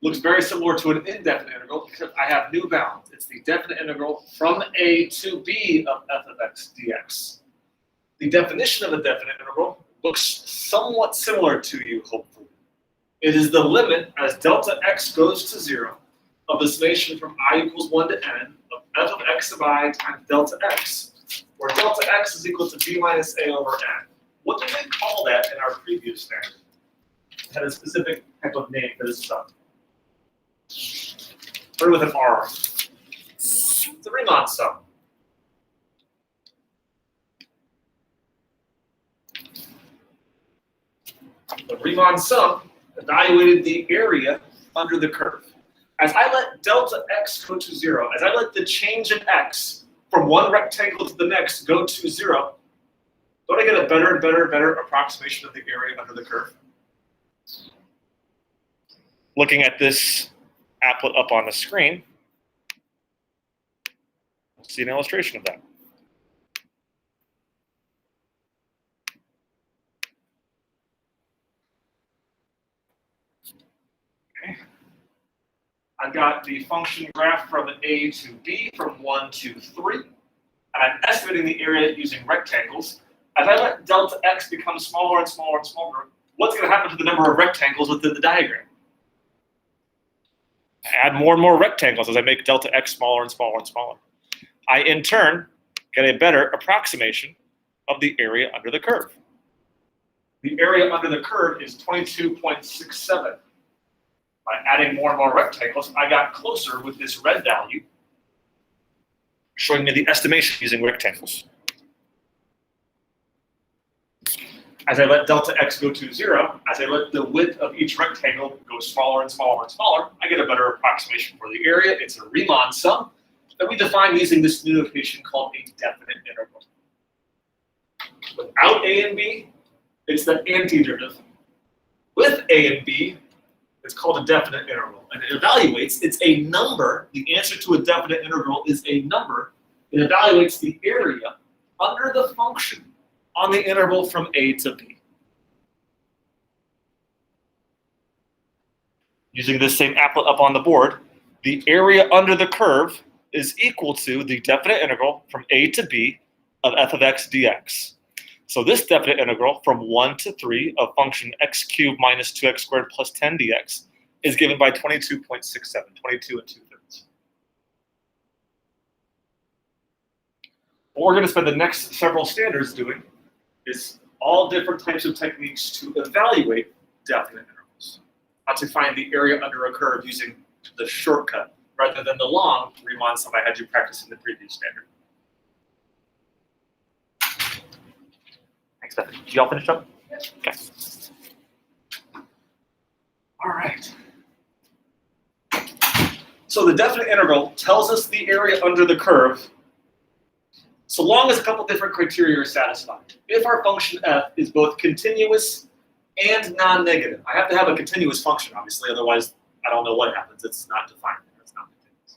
Looks very similar to an indefinite integral because I have new bounds. It's the definite integral from a to b of f of x dx. The definition of a definite integral looks somewhat similar to you, hopefully. It is the limit as delta x goes to 0 of the summation from I equals 1 to n of f of x sub I times delta x, where delta x is equal to b minus a over n. What did we call that in our previous standard? It had a specific type of name for this sum. Started with an R. It's a Riemann sum. The Riemann sum evaluated the area under the curve. As I let delta x go to 0, as I let the change in x from one rectangle to the next go to 0, don't I get a better and better and better approximation of the area under the curve? Looking at this applet up on the screen, let's see an illustration of that. Okay. I've got the function graph from A to B from 1 to 3, and I'm estimating the area using rectangles. As I let delta x become smaller and smaller and smaller, what's going to happen to the number of rectangles within the diagram? Add more and more rectangles as I make delta x smaller and smaller and smaller. I, in turn, get a better approximation of the area under the curve. The area under the curve is 22.67. By adding more and more rectangles, I got closer with this red value, showing me the estimation using rectangles. As I let delta x go to 0, as I let the width of each rectangle go smaller and smaller and smaller, I get a better approximation for the area. It's a Riemann sum that we define using this new notation called a definite integral. Without a and b, it's the antiderivative. With a and b, it's called a definite integral. And it evaluates, it's a number. The answer to a definite integral is a number. It evaluates the area under the function on the interval from a to b. Using this same applet up on the board, the area under the curve is equal to the definite integral from a to b of f of x dx. So this definite integral from 1 to 3 of function x cubed minus 2x squared plus 10 dx is given by 22.67, 22 and 2/3. What we're going to spend the next several standards doing is all different types of techniques to evaluate definite intervals. How to find the area under a curve using the shortcut rather than the long Riemann sum I had you practice in the previous standard. Thanks, Bethany. Did you all finish up? Yep. Okay. All right. So the definite integral tells us the area under the curve so long as a couple different criteria are satisfied. If our function f is both continuous and non-negative, I have to have a continuous function, obviously, otherwise I don't know what happens. It's not defined. It's not continuous.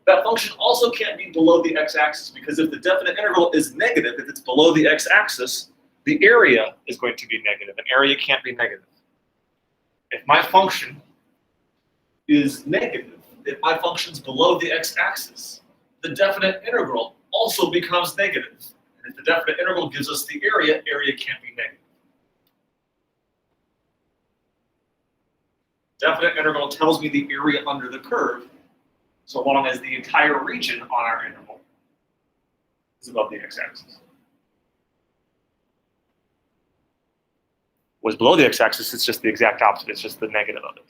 That function also can't be below the x-axis because if the definite integral is negative, if it's below the x-axis, the area is going to be negative. An area can't be negative. If my function is negative, if my function's below the x-axis, the definite integral also becomes negative. And if the definite integral gives us the area, area can't be negative. Definite integral tells me the area under the curve, so long as the entire region on our interval is above the x-axis. Was below the x-axis, it's just the exact opposite. It's just the negative of it.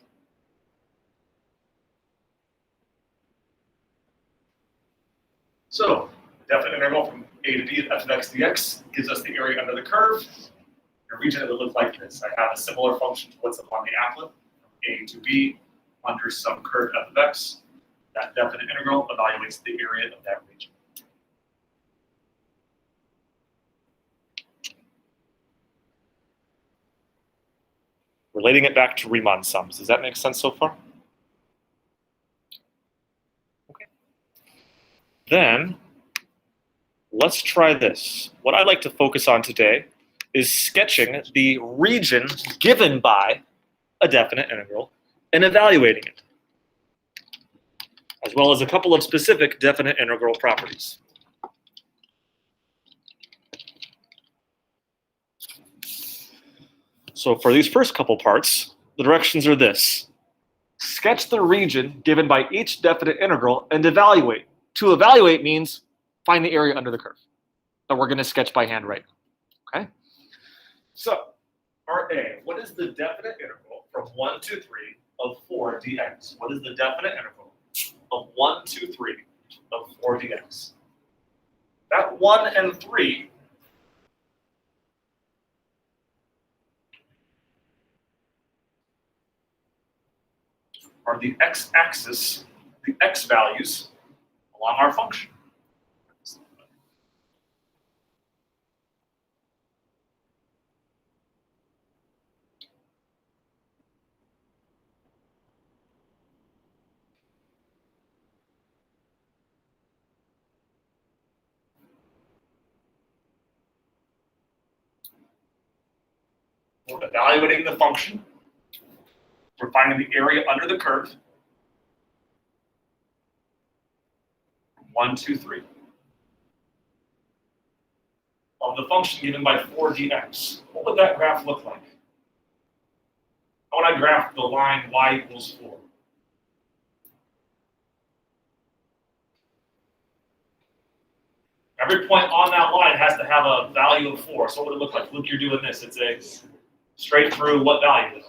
So, the definite integral from a to b of f of x dx gives us the area under the curve. In a region, it would look like this. I have a similar function to what's up on the applet, from a to b under some curve f of x. That definite integral evaluates the area of that region. Relating it back to Riemann sums. Does that make sense so far? Okay. Then, let's try this. What I'd like to focus on today is sketching the region given by a definite integral and evaluating it. as well as a couple of specific definite integral properties. So for these first couple parts, the directions are this. Sketch the region given by each definite integral and evaluate. To evaluate means find the area under the curve that we're going to sketch by hand right now. Okay? So, part A, what is the definite integral from 1 to 3 of 4 dx? What is the definite integral of 1 to 3 of 4 dx? That 1 and 3 are the x-axis, the x values along our function. We're evaluating the function. We're finding the area under the curve. 1, 2, 3. Of the function given by 4 dx. What would that graph look like? How would I graph the line y equals 4? Every point on that line has to have a value of 4. So what would it look like? Look, you're doing this. It's a straight through what value?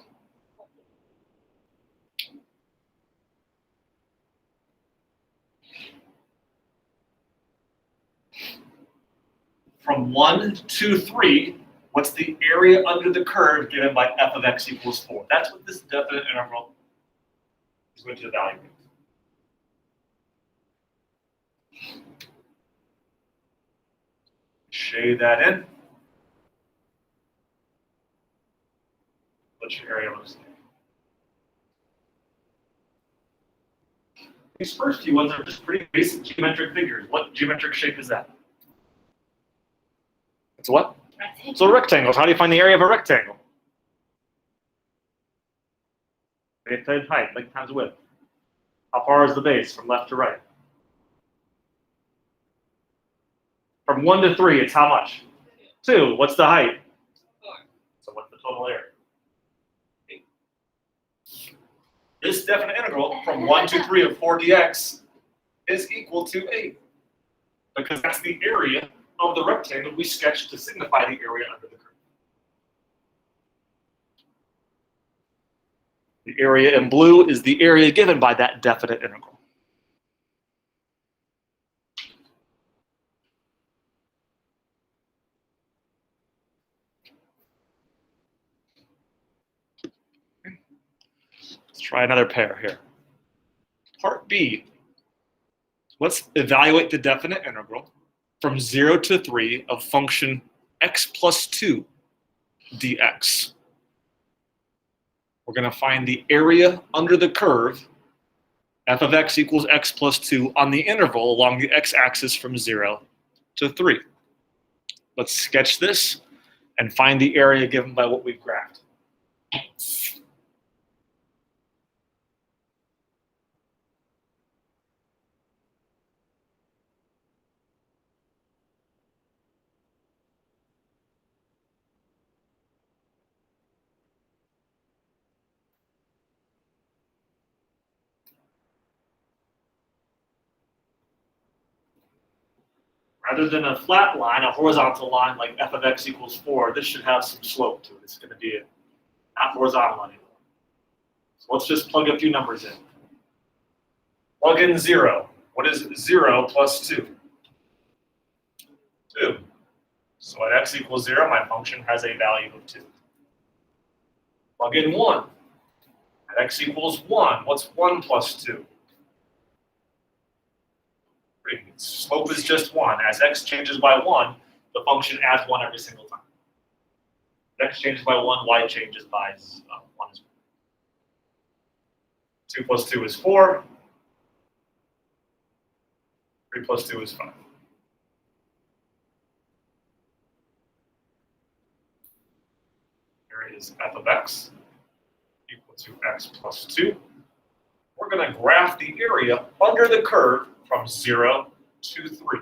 From 1 to 3, what's the area under the curve given by f of x equals 4? That's what this definite integral is going to evaluate. Shade that in. What your area looks like. These first few ones are just pretty basic geometric figures. What geometric shape is that? It's what? Rectangle. So rectangles. How do you find the area of a rectangle? Base times height, length times width. How far is the base from left to right? From 1 to 3, it's how much? 2. What's the height? 4. So what's the total area? 8. This definite integral from 1 to 3 of 4 dx is equal to 8. Because that's the area of the rectangle we sketched to signify the area under the curve. The area in blue is the area given by that definite integral. Let's try another pair here. Part B. Let's evaluate the definite integral from 0 to 3 of function x plus 2 dx. We're going to find the area under the curve, f of x equals x plus 2, on the interval along the x-axis from 0 to 3. Let's sketch this and find the area given by what we've graphed. Rather than a flat line, a horizontal line like f of x equals 4, this should have some slope to it. It's going to be not horizontal anymore. So let's just plug a few numbers in. Plug in 0. What is 0 plus 2? 2. So at x equals 0, my function has a value of 2. Plug in 1. At x equals 1, what's 1 plus 2? Slope is just 1. As x changes by 1, the function adds 1 every single time. X changes by 1, y changes by 1 as well. 2 plus 2 is 4. 3 plus 2 is 5. Here is f of x equal to x plus 2. We're going to graph the area under the curve from 0 to 3.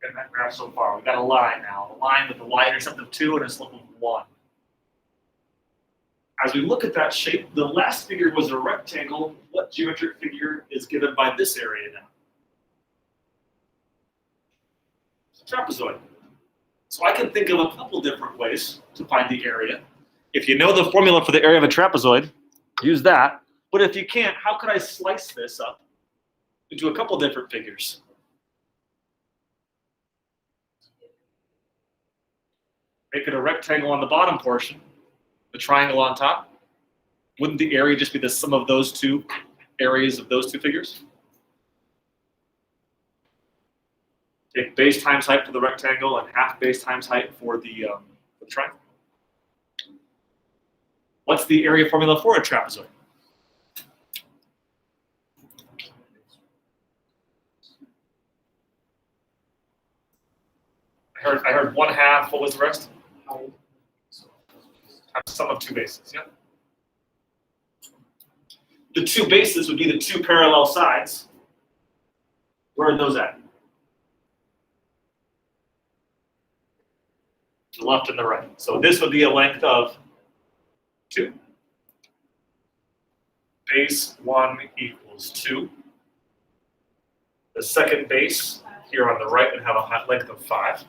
And that graph so far, we've got a line now, a line with a y-intercept of 2 and a slope of 1. As we look at that shape, the last figure was a rectangle. What geometric figure is given by this area now? It's a trapezoid. So I can think of a couple different ways to find the area. If you know the formula for the area of a trapezoid, use that. But if you can't, how could I slice this up into a couple different figures? Make it a rectangle on the bottom portion, the triangle on top. Wouldn't the area just be the sum of those two areas of those two figures? Take base times height for the rectangle and half base times height for the triangle. What's the area formula for a trapezoid? I heard 1/2. What was the rest? Sum of two bases, yeah? The two bases would be the two parallel sides. Where are those at? The left and the right. So this would be a length of 2. Base 1 equals 2. The second base here on the right would have a length of 5.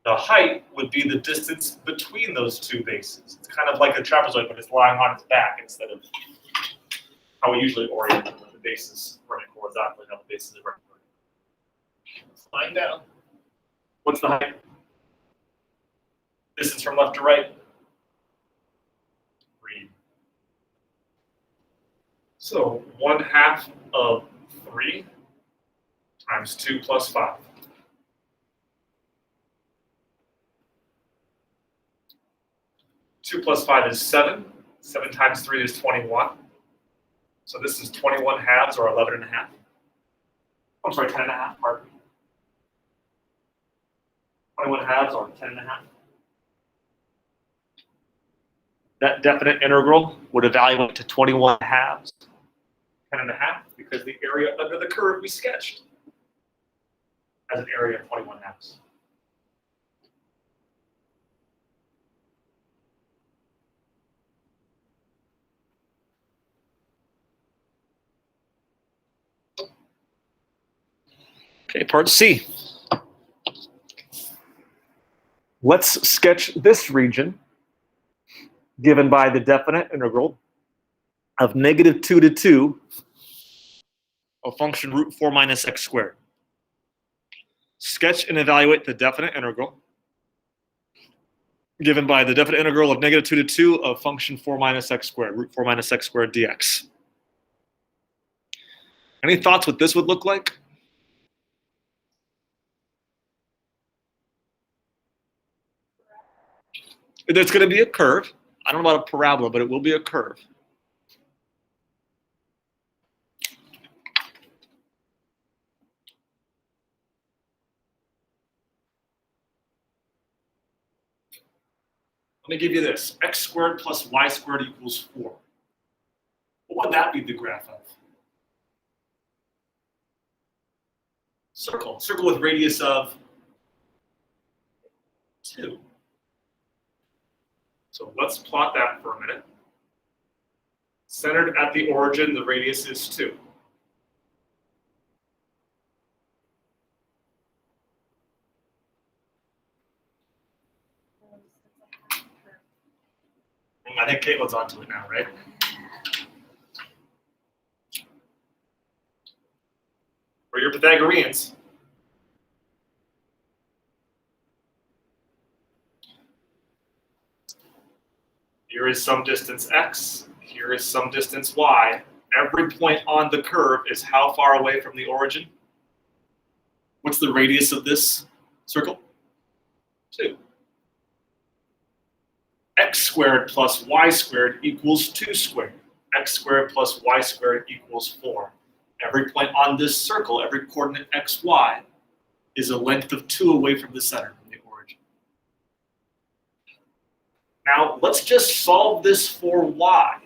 The height would be the distance between those two bases. It's kind of like a trapezoid, but it's lying on its back instead of how we usually orient the bases running horizontally, how the bases are running vertically. It's lying down. What's the height? Distance from left to right? 3. So 1/2 of 3 times 2 plus 5. 2 plus 5 is 7. 7 times 3 is 21. So this is 21/2 or 11.5. I'm sorry, 10.5, pardon me. 21/2 or 10.5. That definite integral would evaluate to 21/2, 10.5, because the area under the curve we sketched has an area of 21/2. Okay, part C. Let's sketch this region given by the definite integral of -2 to 2 of function √4 minus x squared. Sketch and evaluate the definite integral given by the definite integral of -2 to 2 of function 4 minus x squared, √4 minus x squared dx. Any thoughts what this would look like? There's going to be a curve. I don't know about a parabola, but it will be a curve. Let me give you this. X squared plus y squared equals 4. What would that be the graph of? Circle. Circle with radius of 2. So let's plot that for a minute. Centered at the origin, the radius is 2. I think Caitlin's onto it now, right? For your Pythagoreans, here is some distance x, here is some distance y. Every point on the curve is how far away from the origin? What's the radius of this circle? 2. x squared plus y squared equals 2 squared. X squared plus y squared equals 4. Every point on this circle, every coordinate x, y, is a length of 2 away from the center, from the origin. Now, let's just solve this for y.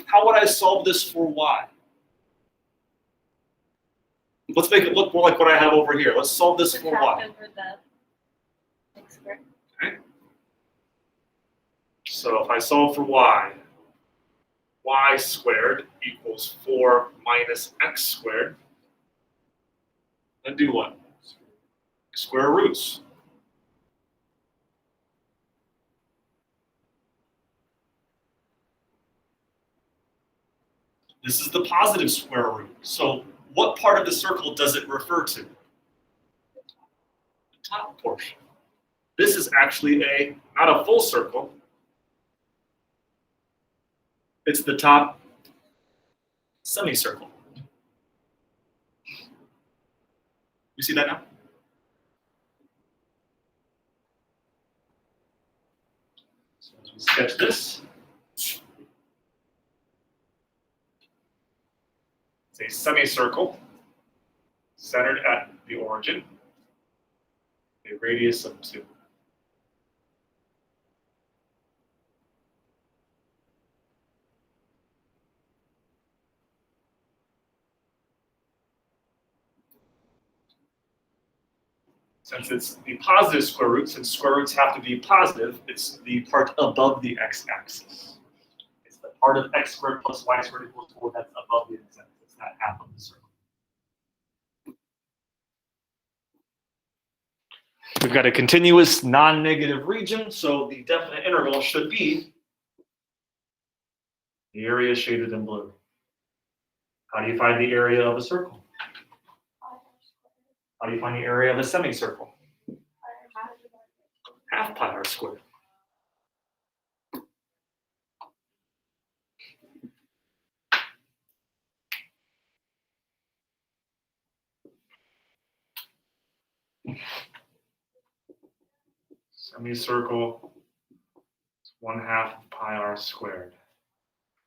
How would I solve this for y? Let's make it look more like what I have over here. Let's solve this for y. Over the x squared. Okay. So if I solve for y, y squared equals 4 minus x squared. Then do what? Square roots. This is the positive square root. So what part of the circle does it refer to? The top portion. This is actually not a full circle. It's the top semicircle. You see that now? So as we sketch this, it's a semicircle centered at the origin, a radius of 2. Since it's the positive square root, since square roots have to be positive, it's the part above the x-axis. It's the part of x squared plus y squared equals 4 that's above the x-axis. It's that half of the circle. We've got a continuous non-negative region, so the definite integral should be the area shaded in blue. How do you find the area of a circle? How do you find the area of a semicircle? Half pi r squared. Semicircle is 1/2 of pi r squared.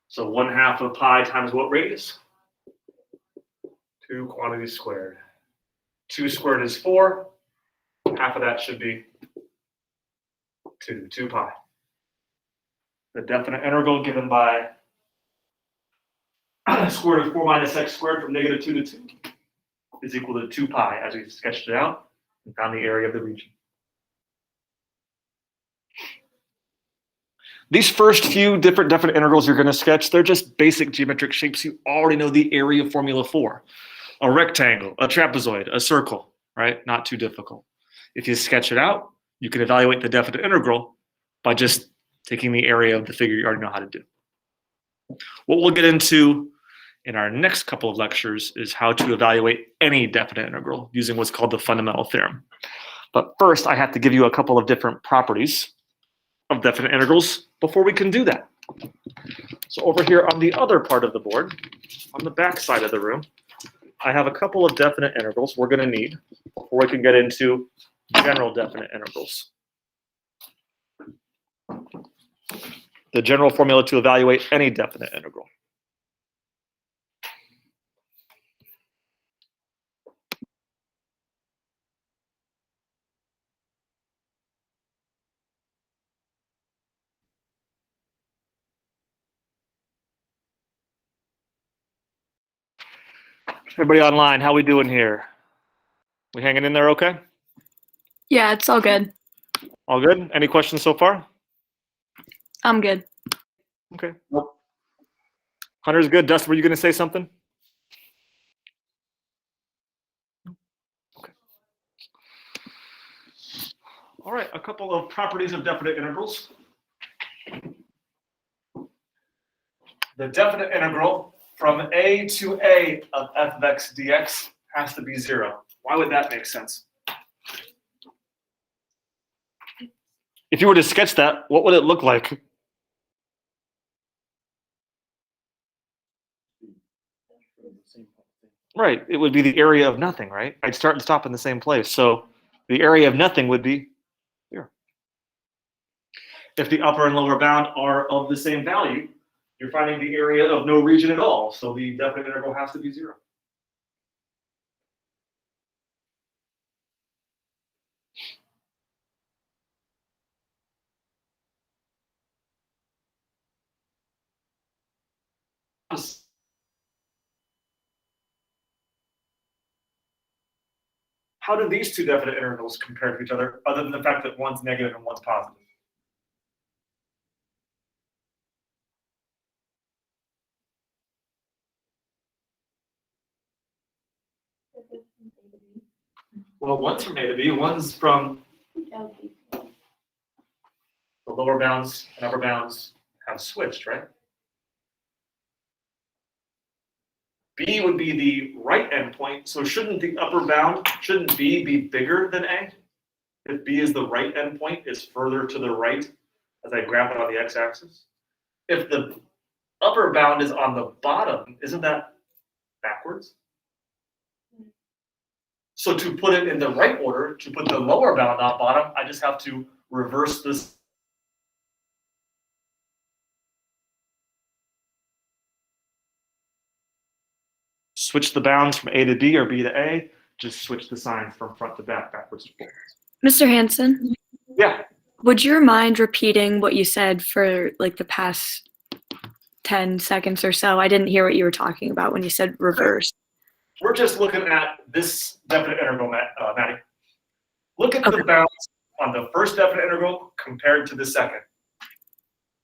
So 1/2 of pi times what radius? 2 quantity squared. 2 squared is 4. Half of that should be 2 pi. The definite integral given by square root of 4 minus x squared from -2 to 2 is equal to 2 pi as we've sketched it out and found the area of the region. These first few different definite integrals you're going to sketch, they're just basic geometric shapes you already know the area formula for. A rectangle, a trapezoid, a circle, right? Not too difficult. If you sketch it out, you can evaluate the definite integral by just taking the area of the figure you already know how to do. What we'll get into in our next couple of lectures is how to evaluate any definite integral using what's called the fundamental theorem. But first, I have to give you a couple of different properties of definite integrals before we can do that. So over here on the other part of the board, on the back side of the room, I have a couple of definite integrals we're going to need before we can get into general definite integrals. The general formula to evaluate any definite integral. Everybody online, how we doing here? We hanging in there okay? Yeah, it's all good. All good? Any questions so far? I'm good. Okay. Nope. Hunter's good. Dustin, were you going to say something? Okay. All right, a couple of properties of definite integrals. The definite integral from a to a of f of x dx has to be 0. Why would that make sense? If you were to sketch that, what would it look like? Right, it would be the area of nothing, right? I'd start and stop in the same place. So the area of nothing would be here. If the upper and lower bound are of the same value, you're finding the area of no region at all. So the definite integral has to be 0. How do these two definite integrals compare to each other, other than the fact that one's negative and one's positive? Well, one's from A to B, one's from the lower bounds and upper bounds have switched, right? B would be the right endpoint, so shouldn't the upper bound, shouldn't B be bigger than A? If B is the right endpoint, it's further to the right as I graph it on the x-axis. If the upper bound is on the bottom, isn't that backwards? So to put it in the right order, to put the lower bound on bottom, I just have to reverse this. Switch the bounds from A to B or B to A, just switch the signs from front to back, backwards and forwards. Mr. Hanson, Yeah, would you mind repeating what you said for like the past 10 seconds or so? I didn't hear what you were talking about when you said reverse. we're just looking at this definite integral, Maddie. Look at Okay. the bounds on the first definite integral compared to the second.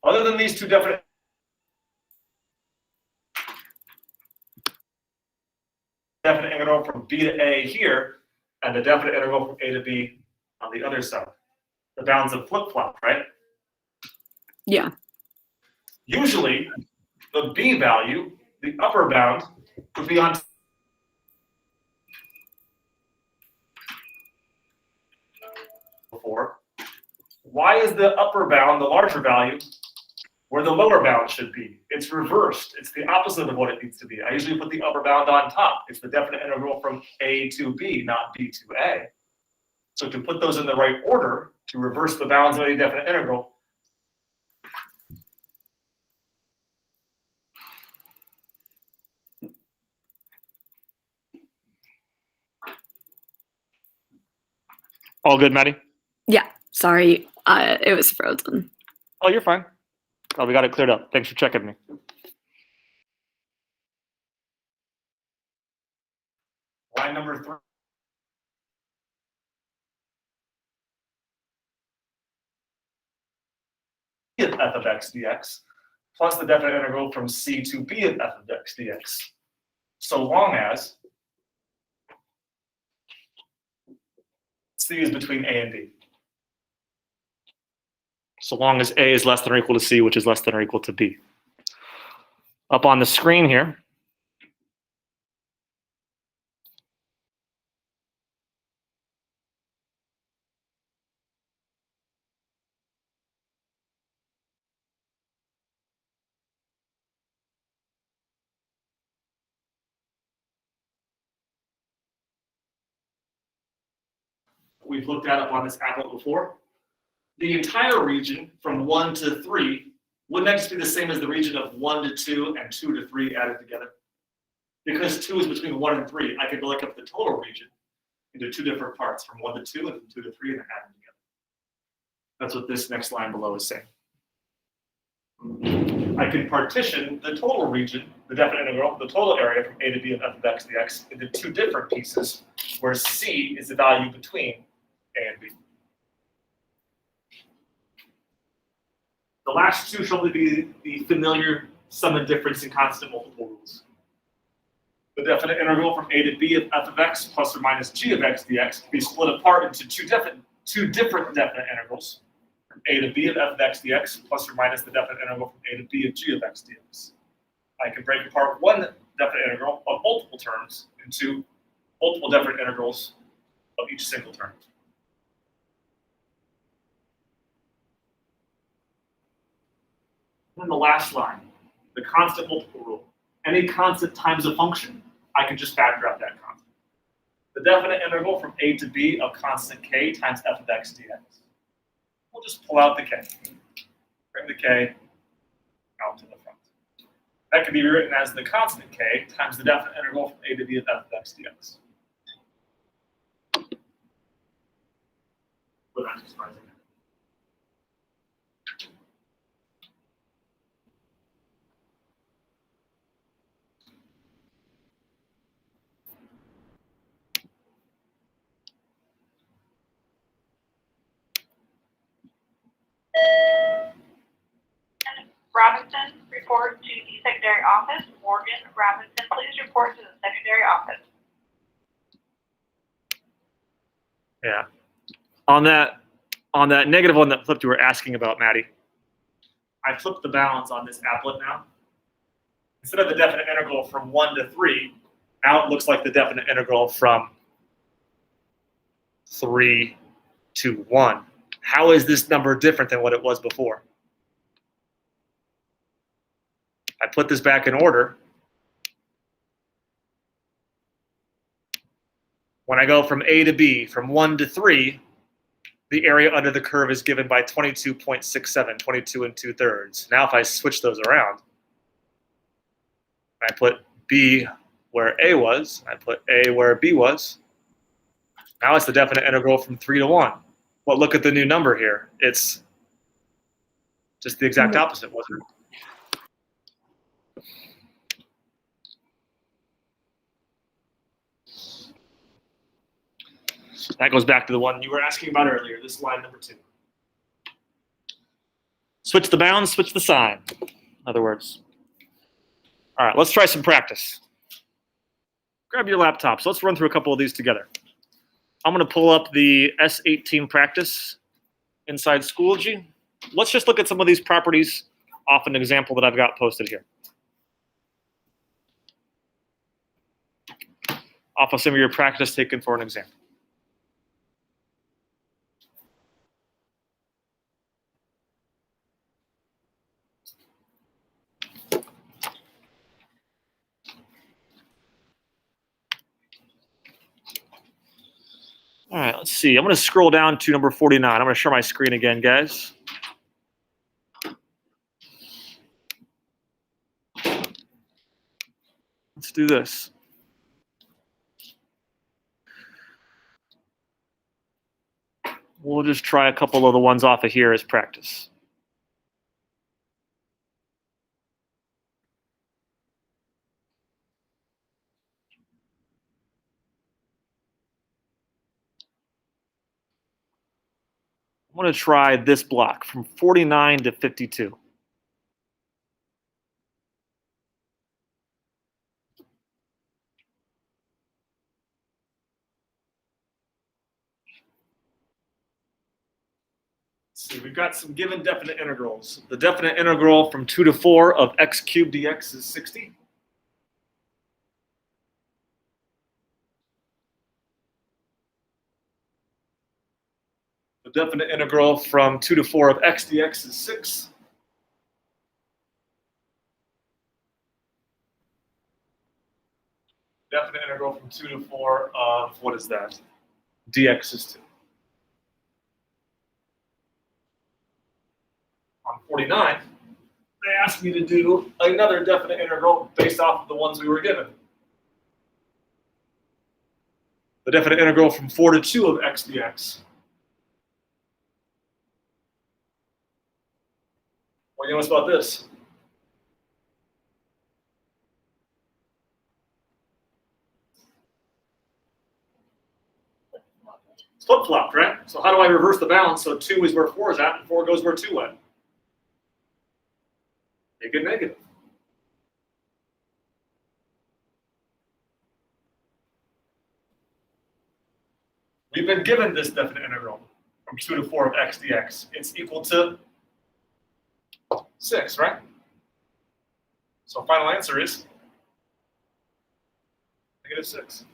Other than these two definite integral from B to A here, and the definite integral from A to B on the other side. The bounds have flip-flopped, right? Yeah. Usually, the B value, the upper bound, would be on before. Why is the upper bound the larger value where the lower bound should be? It's reversed. It's the opposite of what it needs to be. I usually put the upper bound on top. It's the definite integral from A to B, not B to A. So to put those in the right order, to reverse the bounds of any definite integral, all good, Maddie? Yeah. Sorry. It was frozen. Oh, you're fine. Oh, we got it cleared up. Thanks for checking me. Line number 3. Of f of x dx plus the definite integral from c to b of f of x dx, so long as c is between a and b. So long as a is less than or equal to c, which is less than or equal to b. Up on the screen here, we've looked at up on this applet before. The entire region from 1 to 3 wouldn't that just be the same as the region of 1 to 2 and 2 to 3 added together? Because 2 is between 1 and 3, I could look up the total region into 2 different parts, from 1 to 2 and from 2 to 3, and then add them together. That's what this next line below is saying. I can partition the total region, the definite integral, the total area from a to b of f of x dx into 2 different pieces, where c is the value between a and b. The last two shall be the familiar sum and difference and constant multiple rules. The definite integral from a to b of f of x plus or minus g of x dx can be split apart into two different definite integrals, from a to b of f of x dx plus or minus the definite integral from a to b of g of x dx. I can break apart one definite integral of multiple terms into multiple definite integrals of each single term. And then the last line, the constant multiple rule. Any constant times a function, I can just factor out that constant. The definite integral from a to b of constant k times f of x dx. We'll just pull out the k. bring the k out to the front. That can be written as the constant k times the definite integral from a to b of f of x dx. Without exercising it. Robinson, report to the secondary office. Morgan, Robinson, please report to the secondary office. Yeah. On that negative one that flipped you were asking about, Maddie, I flipped the balance on this applet now. Instead of the definite integral from 1 to 3, now it looks like the definite integral from 3 to 1. How is this number different than what it was before? I put this back in order. When I go from A to B, from 1 to 3, the area under the curve is given by 22.67, 22 and 2/3. Now if I switch those around, I put B where A was, I put A where B was. Now it's the definite integral from 3 to 1. Well, look at the new number here. It's just the exact opposite, wasn't it? That goes back to the one you were asking about earlier. This is line number 2. Switch the bounds, switch the sign. In other words. All right, let's try some practice. Grab your laptops. Let's run through a couple of these together. I'm going to pull up the S18 practice inside Schoology. Let's just look at some of these properties off an example that I've got posted here. Off of some of your practice taken for an example. All right, let's see. I'm going to scroll down to number 49. I'm going to share my screen again, guys. Let's do this. We'll just try a couple of the ones off of here as practice. I'm going to try this block from 49 to 52. Let's see, we've got some given definite integrals. The definite integral from 2 to 4 of x cubed dx is 60. The definite integral from 2 to 4 of x dx is 6. Definite integral from 2 to 4 of, what is that? Dx is 2. On 49, they asked me to do another definite integral based off of the ones we were given. The definite integral from 4 to 2 of x dx. What do you know about this? It's flip-flopped, right? So how do I reverse the balance so 2 is where 4 is at and 4 goes where 2 went? Make it negative. We've been given this definite integral from 2 to 4 of x dx. It's equal to 6, right? So final answer is -6.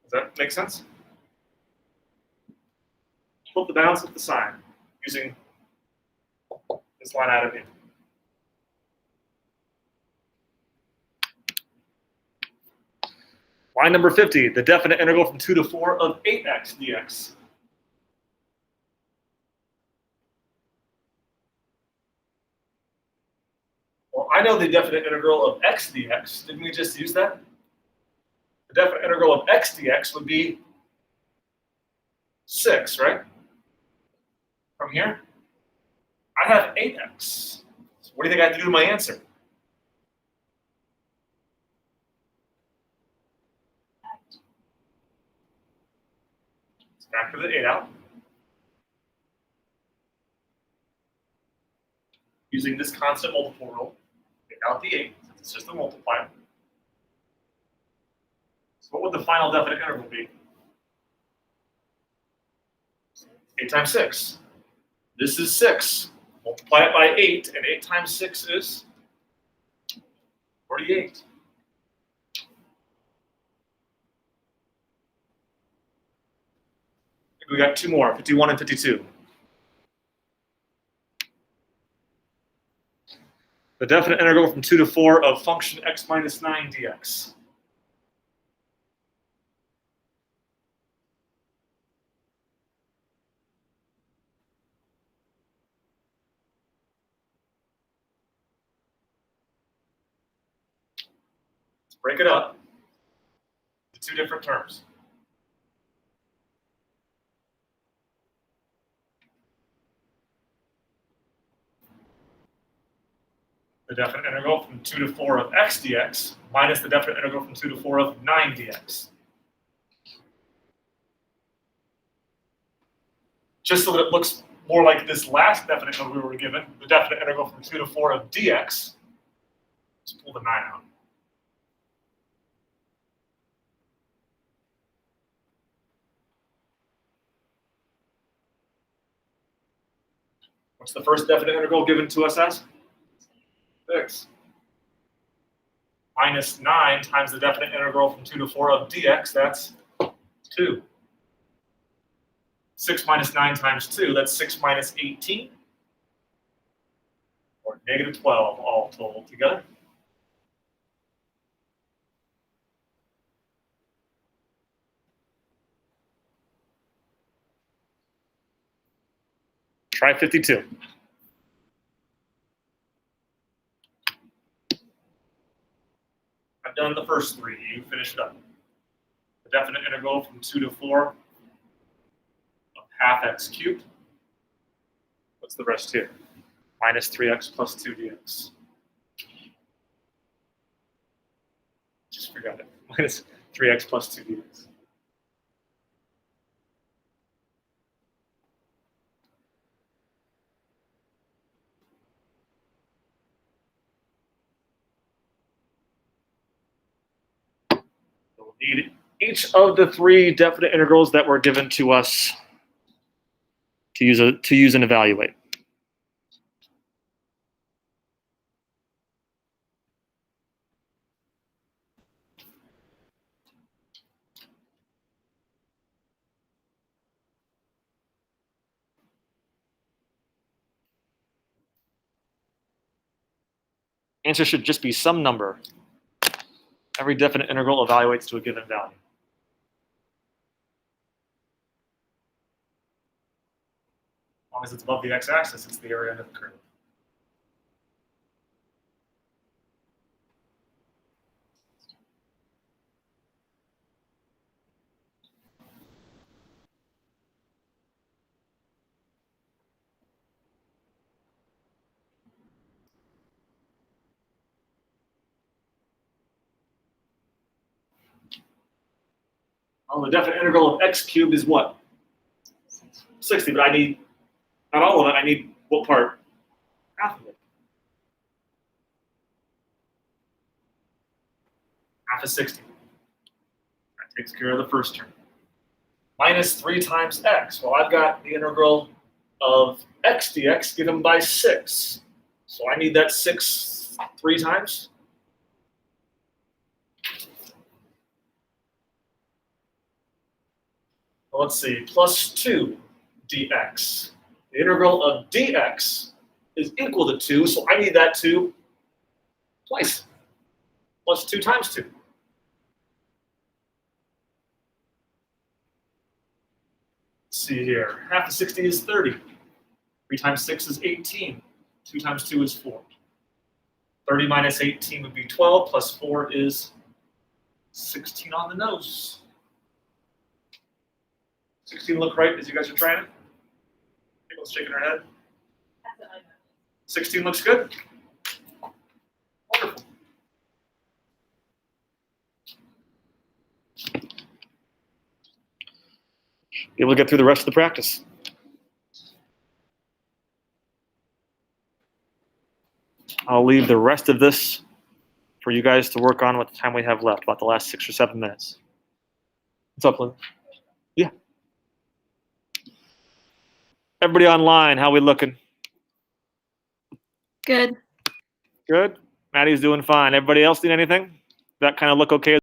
Does that make sense? Flip the balance with the sign using this line item here. Line number 50, the definite integral from 2 to 4 of 8x dx. Well, I know the definite integral of x dx. Didn't we just use that? The definite integral of x dx would be 6, right? From here, I have 8x. So what do you think I have to do to my answer? Let's factor the 8 out. Using this constant multiple rule, take out the 8, since it's just a multiplier. So what would the final definite integral be? 8 times 6. This is 6. Multiply it by 8, and 8 times 6 is 48. We got 2 more, 51 and 52. The definite integral from 2 to 4 of function x minus 9 dx. Let's break it up into 2 different terms. The definite integral from 2 to 4 of x dx minus the definite integral from 2 to 4 of 9 dx. Just so that it looks more like this last definite integral we were given, the definite integral from 2 to 4 of dx, let's pull the 9 out. What's the first definite integral given to us as? 6. Minus 9 times the definite integral from 2 to 4 of dx, that's 2. 6 minus 9 times 2, that's 6 minus 18. Or negative 12 all told together. Try 52. I've done the first 3. You finish it up. The definite integral from 2 to 4 of half x cubed. What's the rest here? Minus 3x plus 2 dx. Just forgot it. Minus 3x plus 2 dx. We'll need each of the 3 definite integrals that were given to us to use and evaluate. Answer should just be some number. Every definite integral evaluates to a given value. As long as it's above the x-axis, it's the area under the curve. Well, the definite integral of x cubed is what? 60, but I need, not all of it, I need what part? Half of it. Half of 60. That takes care of the first term. Minus 3 times x. Well, I've got the integral of x dx given by 6. So I need that 6 3 times. Well, let's see, plus 2 dx. The integral of dx is equal to 2, so I need that 2 twice. Plus 2 times 2. see here. Half of 60 is 30. 3 times 6 is 18. 2 times 2 is 4. 30 minus 18 would be 12, plus 4 is 16 on the nose. 16 look right as you guys are trying it? People's shaking their head. 16 looks good. Wonderful. Be able to get through the rest of the practice. I'll leave the rest of this for you guys to work on with the time we have left, about the last 6 or 7 minutes. What's up, Lynn? Yeah. Everybody online, how we looking? Good. Good? Maddie's doing fine. Everybody else need anything? That kind of look okay?